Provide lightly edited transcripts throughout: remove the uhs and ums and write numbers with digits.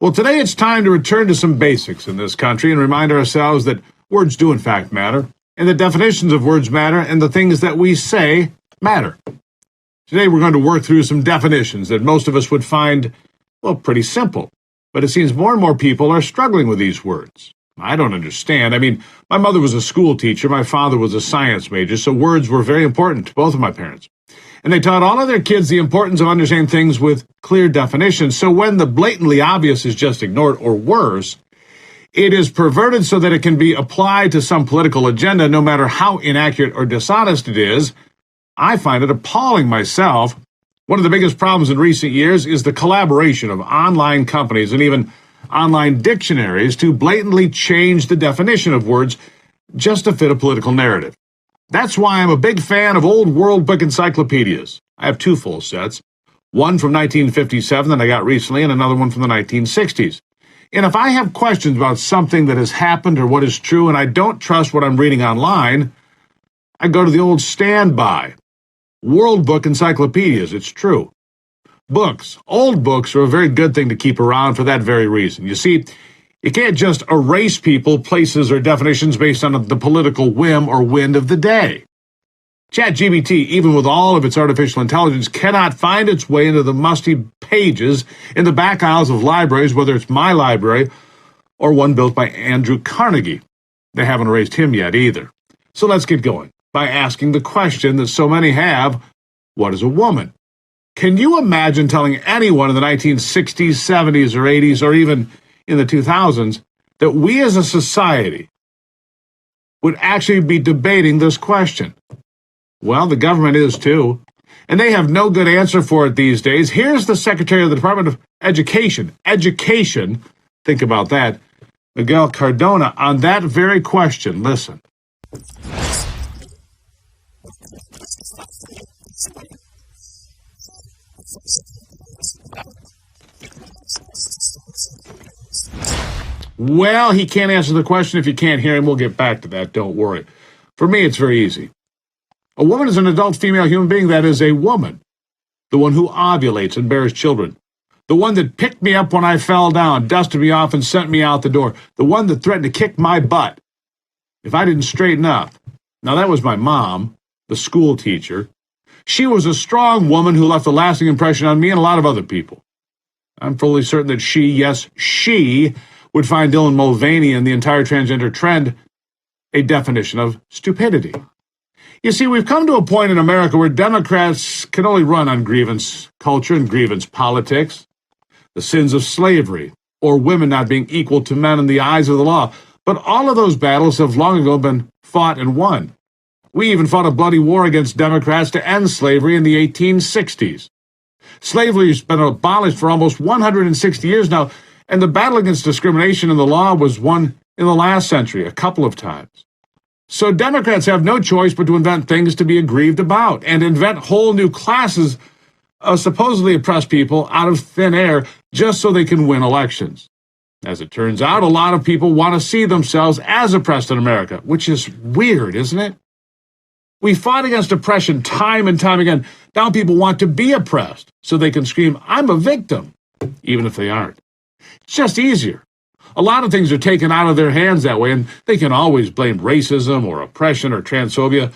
Well, today it's time to return to some basics in this country and remind ourselves that words do in fact matter, and the definitions of words matter, and the things that we say matter. Today we're going to work through some definitions that most of us would find, well, pretty simple. But it seems more and more people are struggling with these words. I don't understand. I mean, my mother was a school teacher, my father was a science major, so words were very important to both of my parents. And they taught all of their kids the importance of understanding things with clear definitions, so when the blatantly obvious is just ignored, or worse, it is perverted so that it can be applied to some political agenda, no matter how inaccurate or dishonest it is. I find it appalling myself. One of the biggest problems in recent years is the collaboration of online companies and even online dictionaries to blatantly change the definition of words just to fit a political narrative. That's why I'm a big fan of old World Book encyclopedias. I have two full sets, one from 1957 that I got recently and another one from the 1960s. And if I have questions about something that has happened or what is true and I don't trust what I'm reading online, I go to the old standby. World Book encyclopedias, it's true. Books, old books are a very good thing to keep around for that very reason. You see, you can't just erase people, places, or definitions based on the political whim or wind of the day. ChatGPT, even with all of its artificial intelligence, cannot find its way into the musty pages in the back aisles of libraries, whether it's my library or one built by Andrew Carnegie. They haven't erased him yet either. So let's get going by asking the question that so many have: what is a woman? Can you imagine telling anyone in the 1960s, 70s, or 80s, or even in the 2000s, that we as a society would actually be debating this question? Well, the government is too, and they have no good answer for it these days. Here's the Secretary of the Department of Education, think about that, Miguel Cardona, on that very question. Listen. Well, he can't answer the question. If you can't hear him, we'll get back to that. Don't worry. For me, it's very easy. A woman is an adult female human being that is a woman, the one who ovulates and bears children, the one that picked me up when I fell down, dusted me off, and sent me out the door, the one that threatened to kick my butt if I didn't straighten up. Now, that was my mom, the school teacher. She was a strong woman who left a lasting impression on me and a lot of other people. I'm fully certain that she would find Dylan Mulvaney and the entire transgender trend a definition of stupidity. You see, we've come to a point in America where Democrats can only run on grievance culture and grievance politics, the sins of slavery, or women not being equal to men in the eyes of the law. But all of those battles have long ago been fought and won. We even fought a bloody war against Democrats to end slavery in the 1860s. Slavery has been abolished for almost 160 years now, and the battle against discrimination in the law was won in the last century a couple of times. So Democrats have no choice but to invent things to be aggrieved about and invent whole new classes of supposedly oppressed people out of thin air just so they can win elections. As it turns out, a lot of people want to see themselves as oppressed in America, which is weird, isn't it? We fought against oppression time and time again. Now people want to be oppressed so they can scream, "I'm a victim," even if they aren't. It's just easier. A lot of things are taken out of their hands that way, and they can always blame racism or oppression or transphobia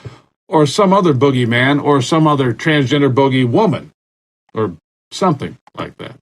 or some other boogeyman or some other transgender bogey woman or something like that.